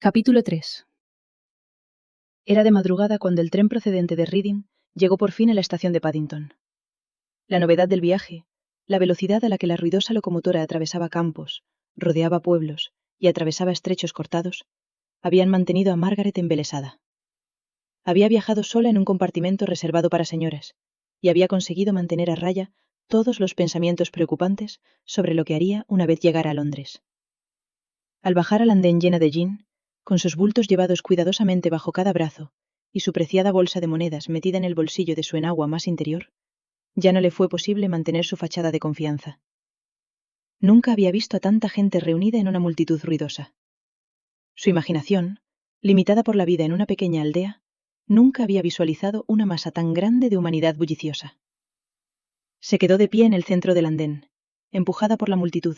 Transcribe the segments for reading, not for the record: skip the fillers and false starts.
Capítulo 3. Era de madrugada cuando el tren procedente de Reading llegó por fin a la estación de Paddington. La novedad del viaje, la velocidad a la que la ruidosa locomotora atravesaba campos, rodeaba pueblos y atravesaba estrechos cortados, habían mantenido a Margaret embelesada. Había viajado sola en un compartimento reservado para señoras, y había conseguido mantener a raya todos los pensamientos preocupantes sobre lo que haría una vez llegara a Londres. Al bajar al andén llena de gin, con sus bultos llevados cuidadosamente bajo cada brazo, y su preciada bolsa de monedas metida en el bolsillo de su enagua más interior, ya no le fue posible mantener su fachada de confianza. Nunca había visto a tanta gente reunida en una multitud ruidosa. Su imaginación, limitada por la vida en una pequeña aldea, nunca había visualizado una masa tan grande de humanidad bulliciosa. Se quedó de pie en el centro del andén, empujada por la multitud,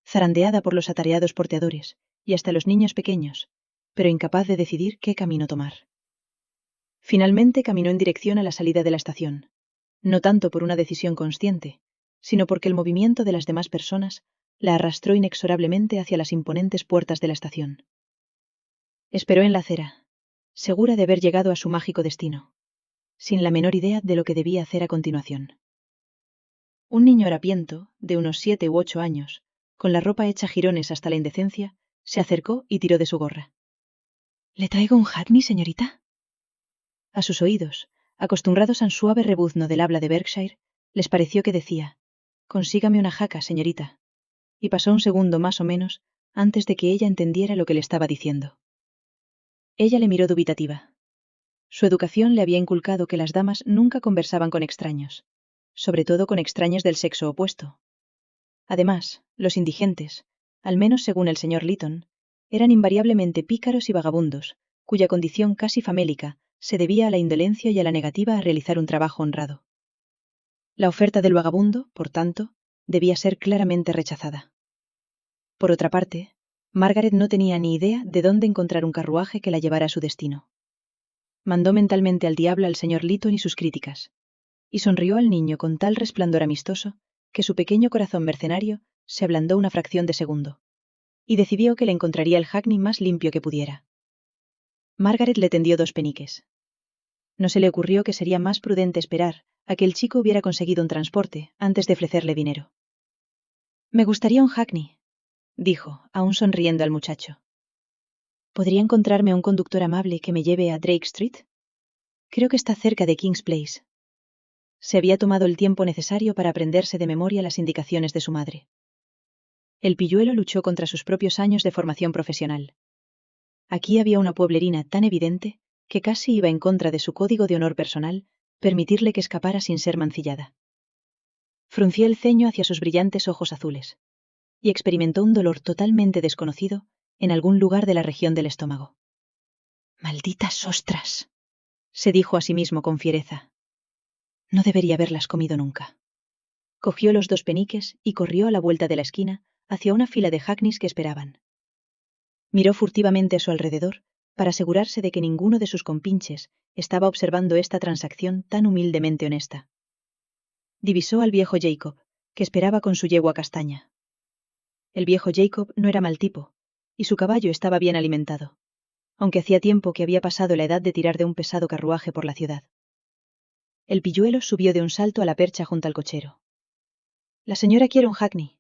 zarandeada por los atareados porteadores, y hasta los niños pequeños, pero incapaz de decidir qué camino tomar. Finalmente caminó en dirección a la salida de la estación, no tanto por una decisión consciente, sino porque el movimiento de las demás personas la arrastró inexorablemente hacia las imponentes puertas de la estación. Esperó en la acera, segura de haber llegado a su mágico destino, sin la menor idea de lo que debía hacer a continuación. Un niño harapiento, de unos 7 u 8 años, con la ropa hecha jirones hasta la indecencia, se acercó y tiró de su gorra. ¿Le traigo un hackney, señorita? A sus oídos, acostumbrados al suave rebuzno del habla de Berkshire, les pareció que decía: «Consígame una jaca, señorita», y pasó un segundo más o menos antes de que ella entendiera lo que le estaba diciendo. Ella le miró dubitativa. Su educación le había inculcado que las damas nunca conversaban con extraños, sobre todo con extraños del sexo opuesto. Además, los indigentes, al menos según el señor Lytton, eran invariablemente pícaros y vagabundos, cuya condición casi famélica se debía a la indolencia y a la negativa a realizar un trabajo honrado. La oferta del vagabundo, por tanto, debía ser claramente rechazada. Por otra parte, Margaret no tenía ni idea de dónde encontrar un carruaje que la llevara a su destino. Mandó mentalmente al diablo al señor Lytton y sus críticas, y sonrió al niño con tal resplandor amistoso que su pequeño corazón mercenario se ablandó una fracción de segundo, y decidió que le encontraría el hackney más limpio que pudiera. Margaret le tendió 2 peniques. No se le ocurrió que sería más prudente esperar a que el chico hubiera conseguido un transporte antes de ofrecerle dinero. «Me gustaría un hackney», dijo, aún sonriendo al muchacho. «¿Podría encontrarme un conductor amable que me lleve a Drake Street? Creo que está cerca de King's Place». Se había tomado el tiempo necesario para aprenderse de memoria las indicaciones de su madre. El pilluelo luchó contra sus propios años de formación profesional. Aquí había una pueblerina tan evidente que casi iba en contra de su código de honor personal permitirle que escapara sin ser mancillada. Frunció el ceño hacia sus brillantes ojos azules, y experimentó un dolor totalmente desconocido en algún lugar de la región del estómago. «Malditas ostras», se dijo a sí mismo con fiereza. No debería haberlas comido nunca. Cogió los 2 peniques y corrió a la vuelta de la esquina hacia una fila de hackneys que esperaban. Miró furtivamente a su alrededor para asegurarse de que ninguno de sus compinches estaba observando esta transacción tan humildemente honesta. Divisó al viejo Jacob, que esperaba con su yegua castaña. El viejo Jacob no era mal tipo, y su caballo estaba bien alimentado, aunque hacía tiempo que había pasado la edad de tirar de un pesado carruaje por la ciudad. El pilluelo subió de un salto a la percha junto al cochero. «La señora quiere un hackney»,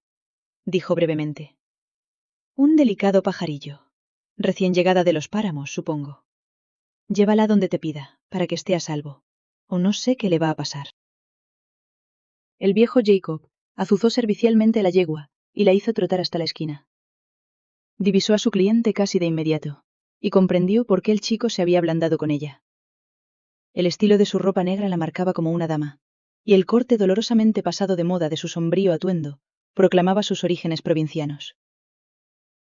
dijo brevemente. «Un delicado pajarillo. Recién llegada de los páramos, supongo. Llévala donde te pida, para que esté a salvo, o no sé qué le va a pasar». El viejo Jacob azuzó servicialmente la yegua y la hizo trotar hasta la esquina. Divisó a su cliente casi de inmediato, y comprendió por qué el chico se había ablandado con ella. El estilo de su ropa negra la marcaba como una dama, y el corte dolorosamente pasado de moda de su sombrío atuendo proclamaba sus orígenes provincianos.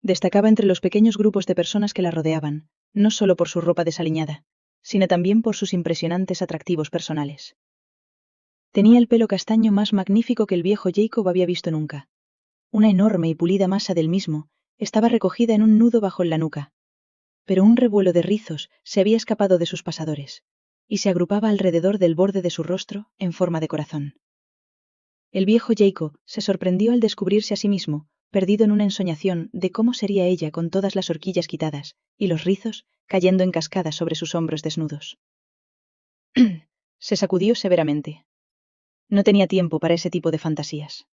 Destacaba entre los pequeños grupos de personas que la rodeaban, no solo por su ropa desaliñada, sino también por sus impresionantes atractivos personales. Tenía el pelo castaño más magnífico que el viejo Jacob había visto nunca. Una enorme y pulida masa del mismo estaba recogida en un nudo bajo la nuca, pero un revuelo de rizos se había escapado de sus pasadores, y se agrupaba alrededor del borde de su rostro en forma de corazón. El viejo Jacob se sorprendió al descubrirse a sí mismo perdido en una ensoñación de cómo sería ella con todas las horquillas quitadas y los rizos cayendo en cascadas sobre sus hombros desnudos. Se sacudió severamente. No tenía tiempo para ese tipo de fantasías.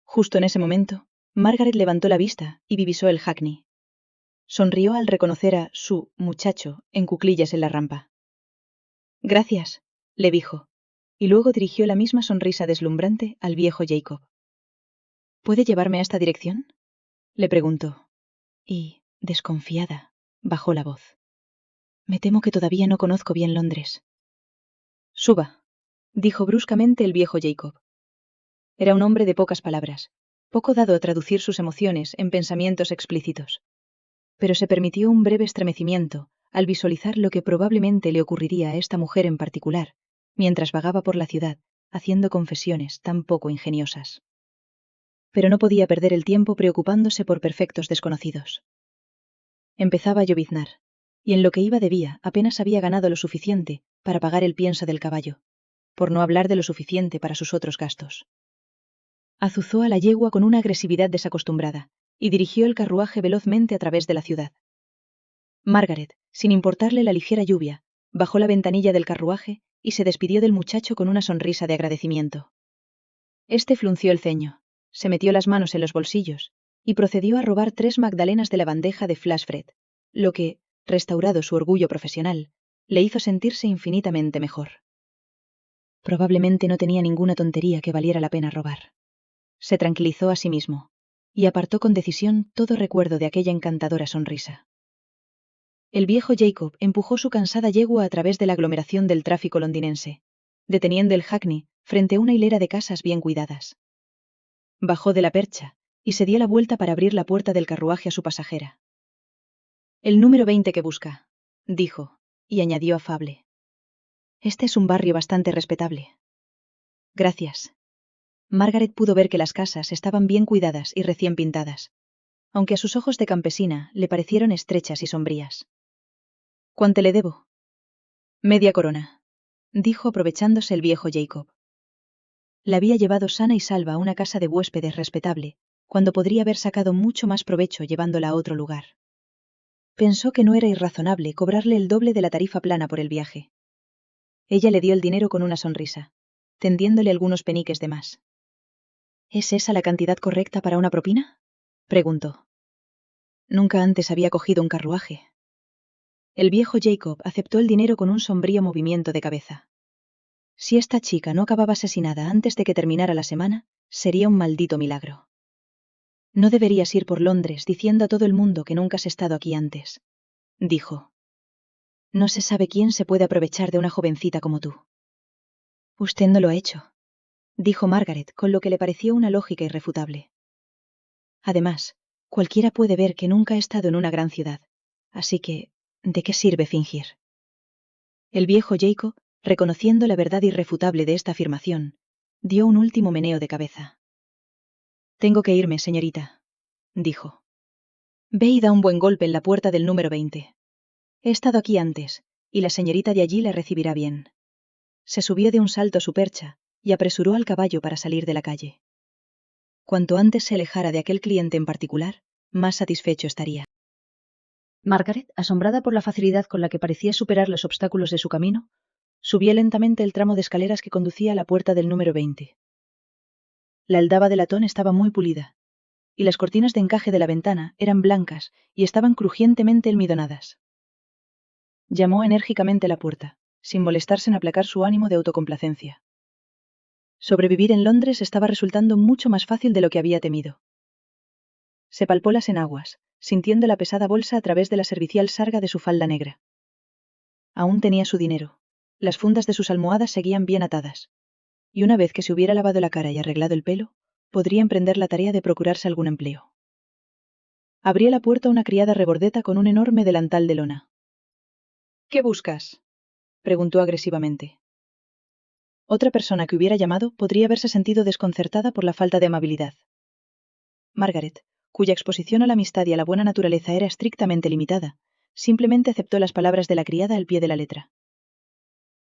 Justo en ese momento, Margaret levantó la vista y divisó el Hackney. Sonrió al reconocer a su muchacho en cuclillas en la rampa. Gracias, le dijo, y luego dirigió la misma sonrisa deslumbrante al viejo Jacob. ¿Puede llevarme a esta dirección?, le preguntó. Y, desconfiada, bajó la voz. Me temo que todavía no conozco bien Londres. Suba, dijo bruscamente el viejo Jacob. Era un hombre de pocas palabras, poco dado a traducir sus emociones en pensamientos explícitos. Pero se permitió un breve estremecimiento al visualizar lo que probablemente le ocurriría a esta mujer en particular, mientras vagaba por la ciudad, haciendo confesiones tan poco ingeniosas. Pero no podía perder el tiempo preocupándose por perfectos desconocidos. Empezaba a lloviznar, y en lo que iba de vía apenas había ganado lo suficiente para pagar el pienso del caballo, por no hablar de lo suficiente para sus otros gastos. Azuzó a la yegua con una agresividad desacostumbrada, y dirigió el carruaje velozmente a través de la ciudad. Margaret, sin importarle la ligera lluvia, bajó la ventanilla del carruaje y se despidió del muchacho con una sonrisa de agradecimiento. Este frunció el ceño, se metió las manos en los bolsillos y procedió a robar 3 magdalenas de la bandeja de Flashfred, lo que, restaurado su orgullo profesional, le hizo sentirse infinitamente mejor. Probablemente no tenía ninguna tontería que valiera la pena robar. Se tranquilizó a sí mismo, y apartó con decisión todo recuerdo de aquella encantadora sonrisa. El viejo Jacob empujó su cansada yegua a través de la aglomeración del tráfico londinense, deteniendo el Hackney frente a una hilera de casas bien cuidadas. Bajó de la percha y se dio la vuelta para abrir la puerta del carruaje a su pasajera. El número 20 que busca, dijo, y añadió afable. Este es un barrio bastante respetable. Gracias. Margaret pudo ver que las casas estaban bien cuidadas y recién pintadas, aunque a sus ojos de campesina le parecieron estrechas y sombrías. ¿Cuánto le debo? Media corona, dijo aprovechándose el viejo Jacob. La había llevado sana y salva a una casa de huéspedes respetable, cuando podría haber sacado mucho más provecho llevándola a otro lugar. Pensó que no era irrazonable cobrarle el doble de la tarifa plana por el viaje. Ella le dio el dinero con una sonrisa, tendiéndole algunos peniques de más. ¿Es esa la cantidad correcta para una propina?, preguntó. Nunca antes había cogido un carruaje. El viejo Jacob aceptó el dinero con un sombrío movimiento de cabeza. Si esta chica no acababa asesinada antes de que terminara la semana, sería un maldito milagro. No deberías ir por Londres diciendo a todo el mundo que nunca has estado aquí antes, dijo. No se sabe quién se puede aprovechar de una jovencita como tú. Usted no lo ha hecho, dijo Margaret con lo que le pareció una lógica irrefutable. Además, cualquiera puede ver que nunca ha estado en una gran ciudad, así que, ¿de qué sirve fingir? El viejo Jacob, reconociendo la verdad irrefutable de esta afirmación, dio un último meneo de cabeza. Tengo que irme, señorita, dijo. Ve y da un buen golpe en la puerta del número 20. He estado aquí antes, y la señorita de allí la recibirá bien. Se subió de un salto a su percha, y apresuró al caballo para salir de la calle. Cuanto antes se alejara de aquel cliente en particular, más satisfecho estaría. Margaret, asombrada por la facilidad con la que parecía superar los obstáculos de su camino, subía lentamente el tramo de escaleras que conducía a la puerta del número 20. La aldaba de latón estaba muy pulida, y las cortinas de encaje de la ventana eran blancas y estaban crujientemente almidonadas. Llamó enérgicamente a la puerta, sin molestarse en aplacar su ánimo de autocomplacencia. Sobrevivir en Londres estaba resultando mucho más fácil de lo que había temido. Se palpó las enaguas, sintiendo la pesada bolsa a través de la servicial sarga de su falda negra. Aún tenía su dinero. Las fundas de sus almohadas seguían bien atadas. Y una vez que se hubiera lavado la cara y arreglado el pelo, podría emprender la tarea de procurarse algún empleo. Abría la puerta una criada rebordeta con un enorme delantal de lona. ¿Qué buscas?, preguntó agresivamente. Otra persona que hubiera llamado podría haberse sentido desconcertada por la falta de amabilidad. Margaret, cuya exposición a la amistad y a la buena naturaleza era estrictamente limitada, simplemente aceptó las palabras de la criada al pie de la letra.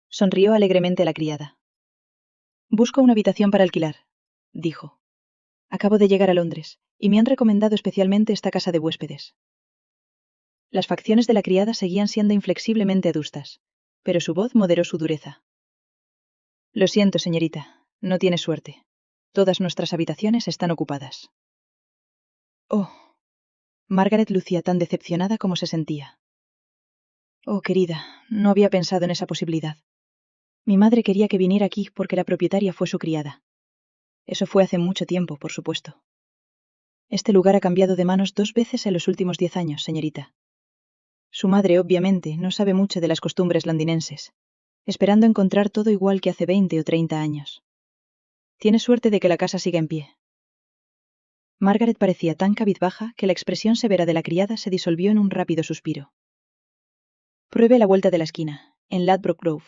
Sonrió alegremente a la criada. Busco una habitación para alquilar, dijo. Acabo de llegar a Londres, y me han recomendado especialmente esta casa de huéspedes. Las facciones de la criada seguían siendo inflexiblemente adustas, pero su voz moderó su dureza. Lo siento, señorita, no tiene suerte. Todas nuestras habitaciones están ocupadas. Oh. Margaret lucía tan decepcionada como se sentía. Oh, querida, no había pensado en esa posibilidad. Mi madre quería que viniera aquí porque la propietaria fue su criada. Eso fue hace mucho tiempo, por supuesto. Este lugar ha cambiado de manos 2 veces en los últimos 10 años, señorita. Su madre, obviamente, no sabe mucho de las costumbres londinenses, esperando encontrar todo igual que hace 20 o 30 años. Tiene suerte de que la casa siga en pie. Margaret parecía tan cabizbaja que la expresión severa de la criada se disolvió en un rápido suspiro. Pruebe la vuelta de la esquina, en Ladbroke Grove,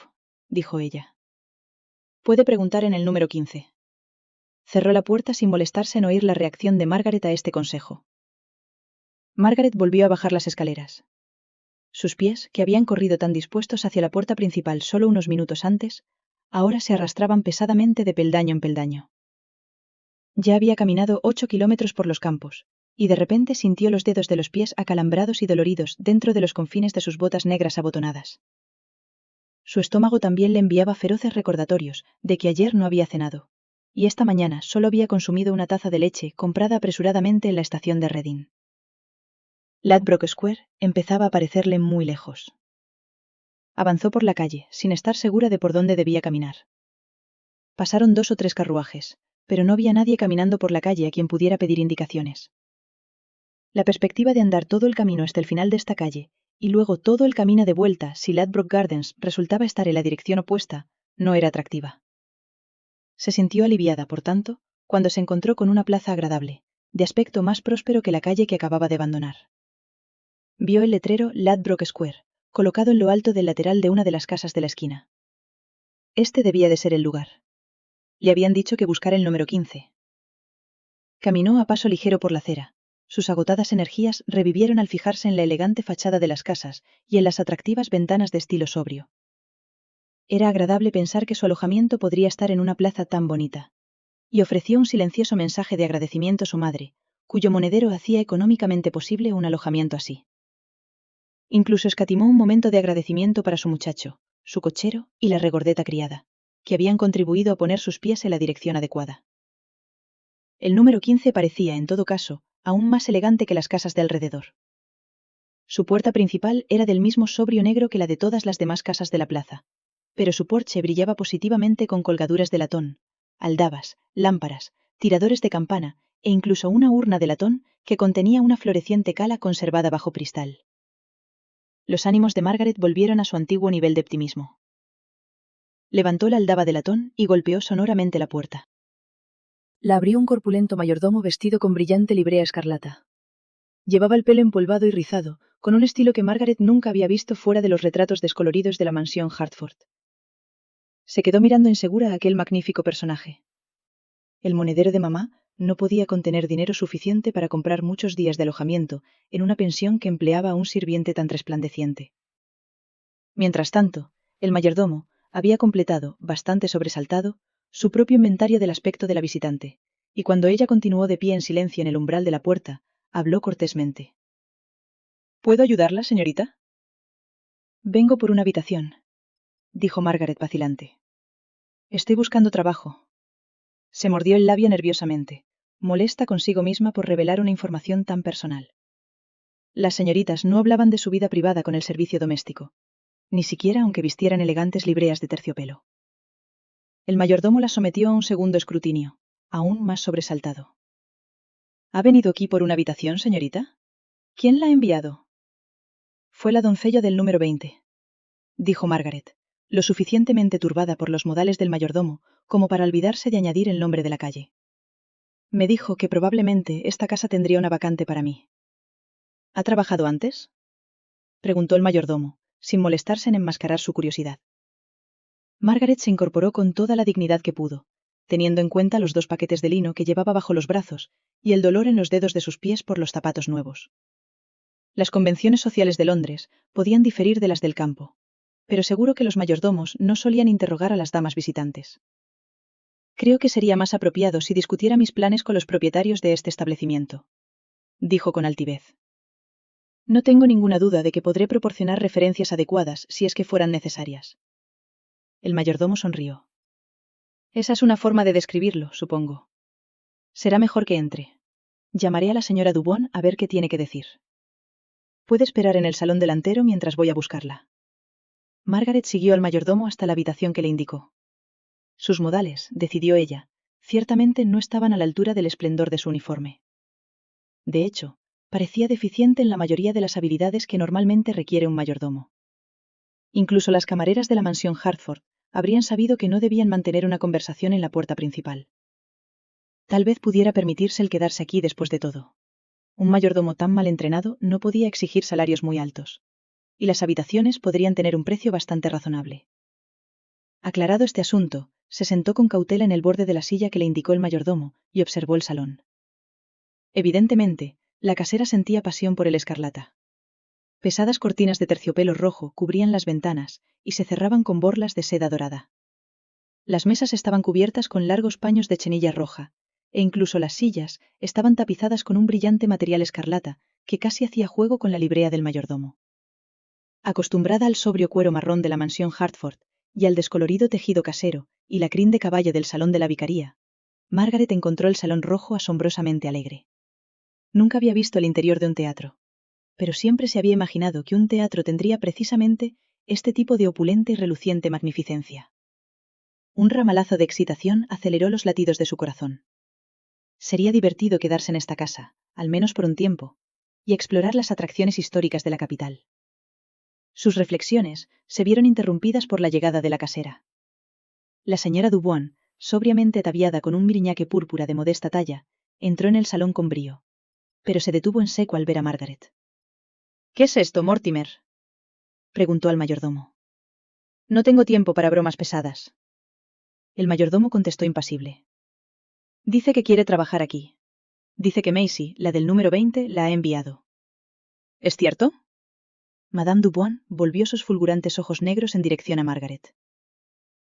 dijo ella. Puede preguntar en el número 15. Cerró la puerta sin molestarse en oír la reacción de Margaret a este consejo. Margaret volvió a bajar las escaleras. Sus pies, que habían corrido tan dispuestos hacia la puerta principal solo unos minutos antes, ahora se arrastraban pesadamente de peldaño en peldaño. Ya había caminado 8 kilómetros por los campos, y de repente sintió los dedos de los pies acalambrados y doloridos dentro de los confines de sus botas negras abotonadas. Su estómago también le enviaba feroces recordatorios de que ayer no había cenado, y esta mañana solo había consumido una taza de leche comprada apresuradamente en la estación de Reading. Ladbroke Square empezaba a parecerle muy lejos. Avanzó por la calle, sin estar segura de por dónde debía caminar. Pasaron 2 o 3 carruajes, pero no había nadie caminando por la calle a quien pudiera pedir indicaciones. La perspectiva de andar todo el camino hasta el final de esta calle, y luego todo el camino de vuelta si Ladbroke Gardens resultaba estar en la dirección opuesta, no era atractiva. Se sintió aliviada, por tanto, cuando se encontró con una plaza agradable, de aspecto más próspero que la calle que acababa de abandonar. Vio el letrero Ladbroke Square, colocado en lo alto del lateral de una de las casas de la esquina. Este debía de ser el lugar. Le habían dicho que buscara el número 15. Caminó a paso ligero por la acera. Sus agotadas energías revivieron al fijarse en la elegante fachada de las casas y en las atractivas ventanas de estilo sobrio. Era agradable pensar que su alojamiento podría estar en una plaza tan bonita. Y ofreció un silencioso mensaje de agradecimiento a su madre, cuyo monedero hacía económicamente posible un alojamiento así. Incluso escatimó un momento de agradecimiento para su muchacho, su cochero y la regordeta criada, que habían contribuido a poner sus pies en la dirección adecuada. El número 15 parecía, en todo caso, aún más elegante que las casas de alrededor. Su puerta principal era del mismo sobrio negro que la de todas las demás casas de la plaza, pero su porche brillaba positivamente con colgaduras de latón, aldabas, lámparas, tiradores de campana e incluso una urna de latón que contenía una floreciente cala conservada bajo cristal. Los ánimos de Margaret volvieron a su antiguo nivel de optimismo. Levantó la aldaba de latón y golpeó sonoramente la puerta. La abrió un corpulento mayordomo vestido con brillante librea escarlata. Llevaba el pelo empolvado y rizado, con un estilo que Margaret nunca había visto fuera de los retratos descoloridos de la mansión Hertford. Se quedó mirando insegura a aquel magnífico personaje. El monedero de mamá no podía contener dinero suficiente para comprar muchos días de alojamiento en una pensión que empleaba a un sirviente tan resplandeciente. Mientras tanto, el mayordomo había completado, bastante sobresaltado, su propio inventario del aspecto de la visitante, y cuando ella continuó de pie en silencio en el umbral de la puerta, habló cortésmente. ¿Puedo ayudarla, señorita? Vengo por una habitación, dijo Margaret vacilante. Estoy buscando trabajo. Se mordió el labio nerviosamente, molesta consigo misma por revelar una información tan personal. Las señoritas no hablaban de su vida privada con el servicio doméstico, ni siquiera aunque vistieran elegantes libreas de terciopelo. El mayordomo la sometió a un segundo escrutinio, aún más sobresaltado. ¿Ha venido aquí por una habitación, señorita? ¿Quién la ha enviado? Fue la doncella del número 20, dijo Margaret, lo suficientemente turbada por los modales del mayordomo como para olvidarse de añadir el nombre de la calle. Me dijo que probablemente esta casa tendría una vacante para mí. ¿Ha trabajado antes? Preguntó el mayordomo, sin molestarse en enmascarar su curiosidad. Margaret se incorporó con toda la dignidad que pudo, teniendo en cuenta los 2 paquetes de lino que llevaba bajo los brazos y el dolor en los dedos de sus pies por los zapatos nuevos. Las convenciones sociales de Londres podían diferir de las del campo, pero seguro que los mayordomos no solían interrogar a las damas visitantes. Creo que sería más apropiado si discutiera mis planes con los propietarios de este establecimiento, dijo con altivez. No tengo ninguna duda de que podré proporcionar referencias adecuadas si es que fueran necesarias. El mayordomo sonrió. Esa es una forma de describirlo, supongo. Será mejor que entre. Llamaré a la señora Dubon a ver qué tiene que decir. Puede esperar en el salón delantero mientras voy a buscarla. Margaret siguió al mayordomo hasta la habitación que le indicó. Sus modales, decidió ella, ciertamente no estaban a la altura del esplendor de su uniforme. De hecho, parecía deficiente en la mayoría de las habilidades que normalmente requiere un mayordomo. Incluso las camareras de la mansión Hartford habrían sabido que no debían mantener una conversación en la puerta principal. Tal vez pudiera permitirse el quedarse aquí después de todo. Un mayordomo tan mal entrenado no podía exigir salarios muy altos. Y las habitaciones podrían tener un precio bastante razonable. Aclarado este asunto, se sentó con cautela en el borde de la silla que le indicó el mayordomo y observó el salón. Evidentemente, la casera sentía pasión por el escarlata. Pesadas cortinas de terciopelo rojo cubrían las ventanas y se cerraban con borlas de seda dorada. Las mesas estaban cubiertas con largos paños de chenilla roja, e incluso las sillas estaban tapizadas con un brillante material escarlata que casi hacía juego con la librea del mayordomo. Acostumbrada al sobrio cuero marrón de la mansión Hartford y al descolorido tejido casero y la crin de caballo del salón de la vicaría, Margaret encontró el salón rojo asombrosamente alegre. Nunca había visto el interior de un teatro, pero siempre se había imaginado que un teatro tendría precisamente este tipo de opulente y reluciente magnificencia. Un ramalazo de excitación aceleró los latidos de su corazón. Sería divertido quedarse en esta casa, al menos por un tiempo, y explorar las atracciones históricas de la capital. Sus reflexiones se vieron interrumpidas por la llegada de la casera. La señora Dubon, sobriamente ataviada con un miriñaque púrpura de modesta talla, entró en el salón con brío. Pero se detuvo en seco al ver a Margaret. «¿Qué es esto, Mortimer?», preguntó al mayordomo. «No tengo tiempo para bromas pesadas». El mayordomo contestó impasible. «Dice que quiere trabajar aquí. Dice que Maisie, la del número 20, la ha enviado». «¿Es cierto?». Madame Dubon volvió sus fulgurantes ojos negros en dirección a Margaret.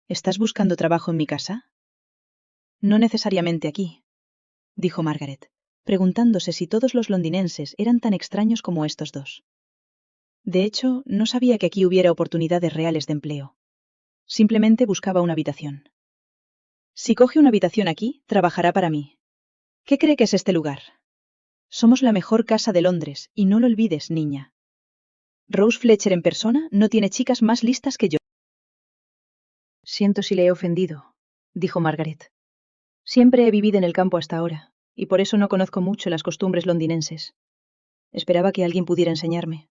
«¿Estás buscando trabajo en mi casa?». «No necesariamente aquí», dijo Margaret, preguntándose si todos los londinenses eran tan extraños como estos dos. De hecho, no sabía que aquí hubiera oportunidades reales de empleo. Simplemente buscaba una habitación. «Si coge una habitación aquí, trabajará para mí. ¿Qué cree que es este lugar? Somos la mejor casa de Londres, y no lo olvides, niña. Rose Fletcher en persona no tiene chicas más listas que yo». «Siento si le he ofendido», dijo Margaret. «Siempre he vivido en el campo hasta ahora, y por eso no conozco mucho las costumbres londinenses. Esperaba que alguien pudiera enseñarme».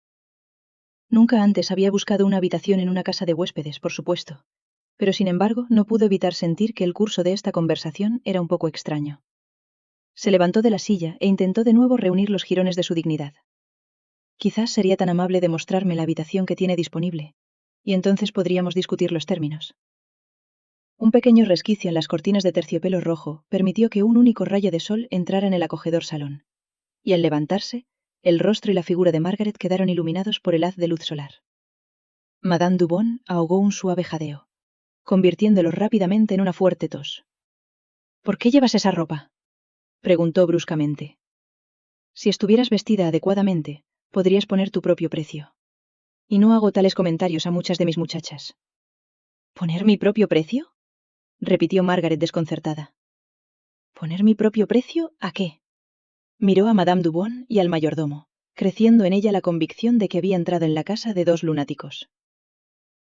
Nunca antes había buscado una habitación en una casa de huéspedes, por supuesto, pero sin embargo no pudo evitar sentir que el curso de esta conversación era un poco extraño. Se levantó de la silla e intentó de nuevo reunir los jirones de su dignidad. «Quizás sería tan amable de mostrarme la habitación que tiene disponible, y entonces podríamos discutir los términos». Un pequeño resquicio en las cortinas de terciopelo rojo permitió que un único rayo de sol entrara en el acogedor salón, y al levantarse, el rostro y la figura de Margaret quedaron iluminados por el haz de luz solar. Madame Dubon ahogó un suave jadeo, convirtiéndolo rápidamente en una fuerte tos. «¿Por qué llevas esa ropa?», preguntó bruscamente. «Si estuvieras vestida adecuadamente, podrías poner tu propio precio. Y no hago tales comentarios a muchas de mis muchachas». «¿Poner mi propio precio?», repitió Margaret desconcertada. «¿Poner mi propio precio a qué?». Miró a Madame Dubon y al mayordomo, creciendo en ella la convicción de que había entrado en la casa de dos lunáticos.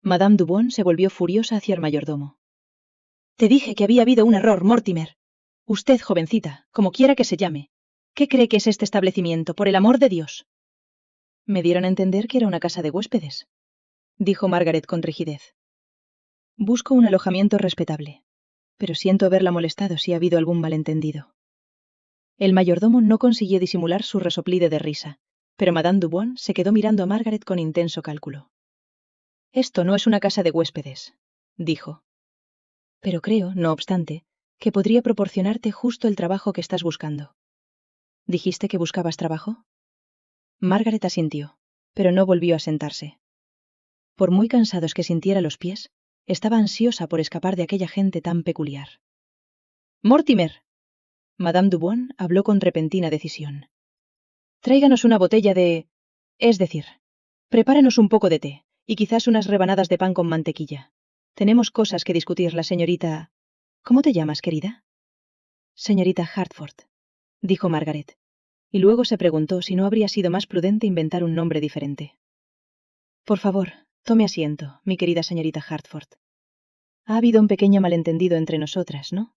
Madame Dubon se volvió furiosa hacia el mayordomo. «Te dije que había habido un error, Mortimer. Usted, jovencita, como quiera que se llame, ¿qué cree que es este establecimiento, por el amor de Dios?». «Me dieron a entender que era una casa de huéspedes», dijo Margaret con rigidez. «Busco un alojamiento respetable, pero siento haberla molestado si ha habido algún malentendido». El mayordomo no consiguió disimular su resoplido de risa, pero Madame Dubon se quedó mirando a Margaret con intenso cálculo. «Esto no es una casa de huéspedes», dijo. «Pero creo, no obstante, que podría proporcionarte justo el trabajo que estás buscando». «¿Dijiste que buscabas trabajo?». Margaret asintió, pero no volvió a sentarse. Por muy cansados que sintiera los pies, estaba ansiosa por escapar de aquella gente tan peculiar. Mortimer. Madame Dubois habló con repentina decisión. Tráiganos una botella de... Es decir, prepárenos un poco de té, y quizás unas rebanadas de pan con mantequilla. Tenemos cosas que discutir, la señorita... ¿Cómo te llamas, querida? Señorita Hartford, dijo Margaret, y luego se preguntó si no habría sido más prudente inventar un nombre diferente. Por favor, tome asiento, mi querida señorita Hartford. Ha habido un pequeño malentendido entre nosotras, ¿no?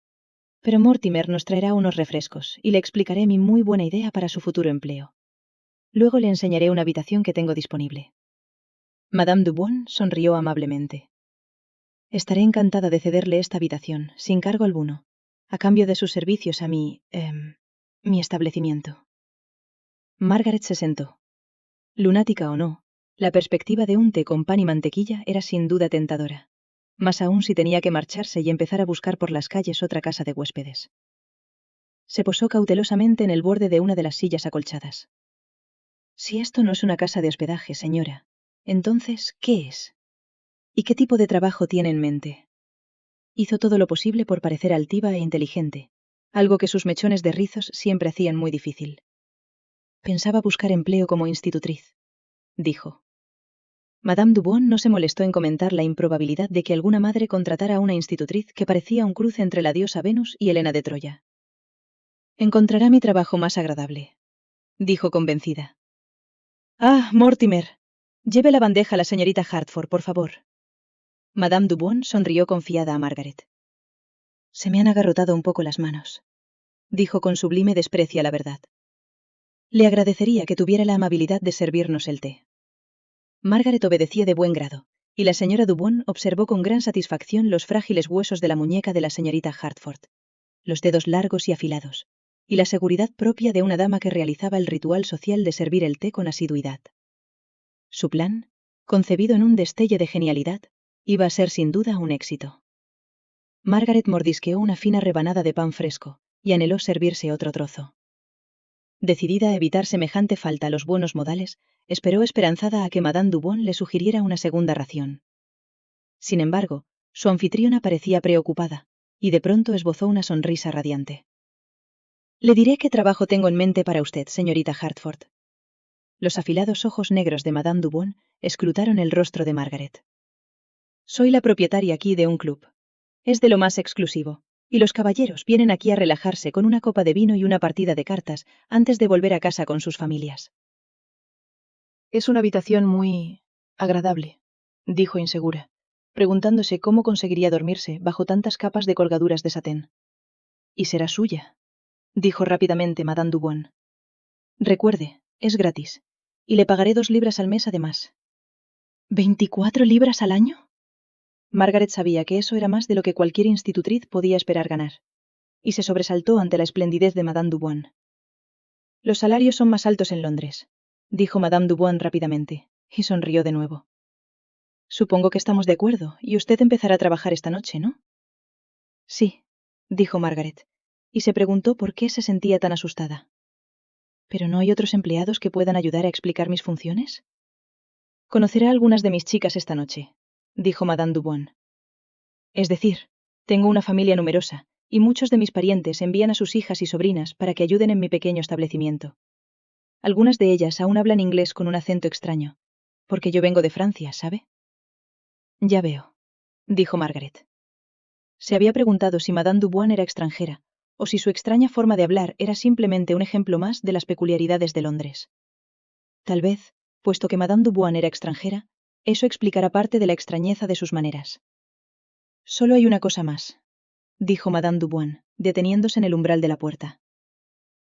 Pero Mortimer nos traerá unos refrescos, y le explicaré mi muy buena idea para su futuro empleo. Luego le enseñaré una habitación que tengo disponible. Madame Dubois sonrió amablemente. Estaré encantada de cederle esta habitación, sin cargo alguno, a cambio de sus servicios a mi establecimiento. Margaret se sentó. Lunática o no, la perspectiva de un té con pan y mantequilla era sin duda tentadora, más aún si tenía que marcharse y empezar a buscar por las calles otra casa de huéspedes. Se posó cautelosamente en el borde de una de las sillas acolchadas. Si esto no es una casa de hospedaje, señora, entonces, ¿qué es? ¿Y qué tipo de trabajo tiene en mente? Hizo todo lo posible por parecer altiva e inteligente, algo que sus mechones de rizos siempre hacían muy difícil. Pensaba buscar empleo como institutriz, dijo. Madame Dubois no se molestó en comentar la improbabilidad de que alguna madre contratara a una institutriz que parecía un cruce entre la diosa Venus y Helena de Troya. Encontrará mi trabajo más agradable, dijo convencida. Ah, Mortimer, lleve la bandeja a la señorita Hartford, por favor. Madame Dubois sonrió confiada a Margaret. Se me han agarrotado un poco las manos, dijo con sublime desprecio a la verdad. Le agradecería que tuviera la amabilidad de servirnos el té. Margaret obedecía de buen grado, y la señora Dubois observó con gran satisfacción los frágiles huesos de la muñeca de la señorita Hartford, los dedos largos y afilados, y la seguridad propia de una dama que realizaba el ritual social de servir el té con asiduidad. Su plan, concebido en un destello de genialidad, iba a ser sin duda un éxito. Margaret mordisqueó una fina rebanada de pan fresco, y anheló servirse otro trozo. Decidida a evitar semejante falta a los buenos modales, esperó esperanzada a que Madame Dubois le sugiriera una segunda ración. Sin embargo, su anfitriona parecía preocupada, y de pronto esbozó una sonrisa radiante. Le diré qué trabajo tengo en mente para usted, señorita Hartford. Los afilados ojos negros de Madame Dubois escrutaron el rostro de Margaret. Soy la propietaria aquí de un club. Es de lo más exclusivo, y los caballeros vienen aquí a relajarse con una copa de vino y una partida de cartas antes de volver a casa con sus familias. Es una habitación muy agradable, dijo insegura, preguntándose cómo conseguiría dormirse bajo tantas capas de colgaduras de satén. Y será suya, dijo rápidamente Madame Dubois. Recuerde, es gratis, y le pagaré 2 libras al mes además. ¿24 libras al año? Margaret sabía que eso era más de lo que cualquier institutriz podía esperar ganar, y se sobresaltó ante la esplendidez de Madame Dubois. Los salarios son más altos en Londres, dijo Madame Dubois rápidamente, y sonrió de nuevo. Supongo que estamos de acuerdo, y usted empezará a trabajar esta noche, ¿no? Sí, dijo Margaret, y se preguntó por qué se sentía tan asustada. ¿Pero no hay otros empleados que puedan ayudar a explicar mis funciones? Conoceré a algunas de mis chicas esta noche, dijo Madame Dubois. Es decir, tengo una familia numerosa, y muchos de mis parientes envían a sus hijas y sobrinas para que ayuden en mi pequeño establecimiento. Algunas de ellas aún hablan inglés con un acento extraño, porque yo vengo de Francia, ¿sabe? Ya veo, dijo Margaret. Se había preguntado si Madame Dubois era extranjera, o si su extraña forma de hablar era simplemente un ejemplo más de las peculiaridades de Londres. Tal vez, puesto que Madame Dubois era extranjera, eso explicará parte de la extrañeza de sus maneras. Solo hay una cosa más, dijo Madame Dubois, deteniéndose en el umbral de la puerta.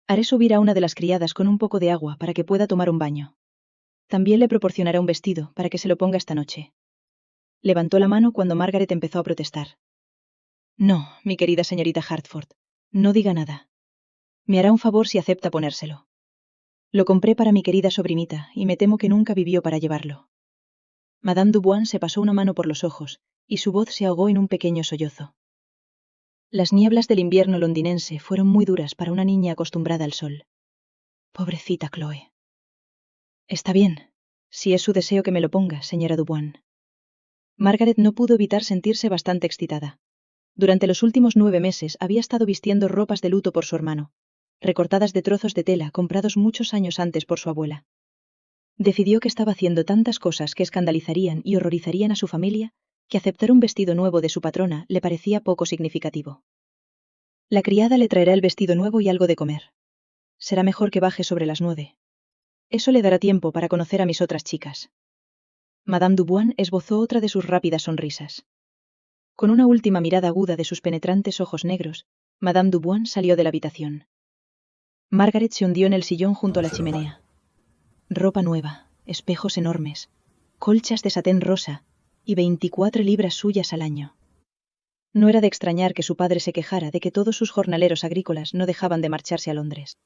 Haré subir a una de las criadas con un poco de agua para que pueda tomar un baño. También le proporcionaré un vestido para que se lo ponga esta noche. Levantó la mano cuando Margaret empezó a protestar. No, mi querida señorita Hartford, no diga nada. Me hará un favor si acepta ponérselo. Lo compré para mi querida sobrinita y me temo que nunca vivió para llevarlo. Madame Dubois se pasó una mano por los ojos, y su voz se ahogó en un pequeño sollozo. Las nieblas del invierno londinense fueron muy duras para una niña acostumbrada al sol. Pobrecita Chloe. Está bien, si es su deseo que me lo ponga, señora Dubois. Margaret no pudo evitar sentirse bastante excitada. Durante los últimos 9 meses había estado vistiendo ropas de luto por su hermano, recortadas de trozos de tela comprados muchos años antes por su abuela. Decidió que estaba haciendo tantas cosas que escandalizarían y horrorizarían a su familia, que aceptar un vestido nuevo de su patrona le parecía poco significativo. La criada le traerá el vestido nuevo y algo de comer. Será mejor que baje sobre las 9. Eso le dará tiempo para conocer a mis otras chicas. Madame Dubois esbozó otra de sus rápidas sonrisas. Con una última mirada aguda de sus penetrantes ojos negros, Madame Dubois salió de la habitación. Margaret se hundió en el sillón junto a la chimenea. Ropa nueva, espejos enormes, colchas de satén rosa y 24 libras suyas al año. No era de extrañar que su padre se quejara de que todos sus jornaleros agrícolas no dejaban de marcharse a Londres.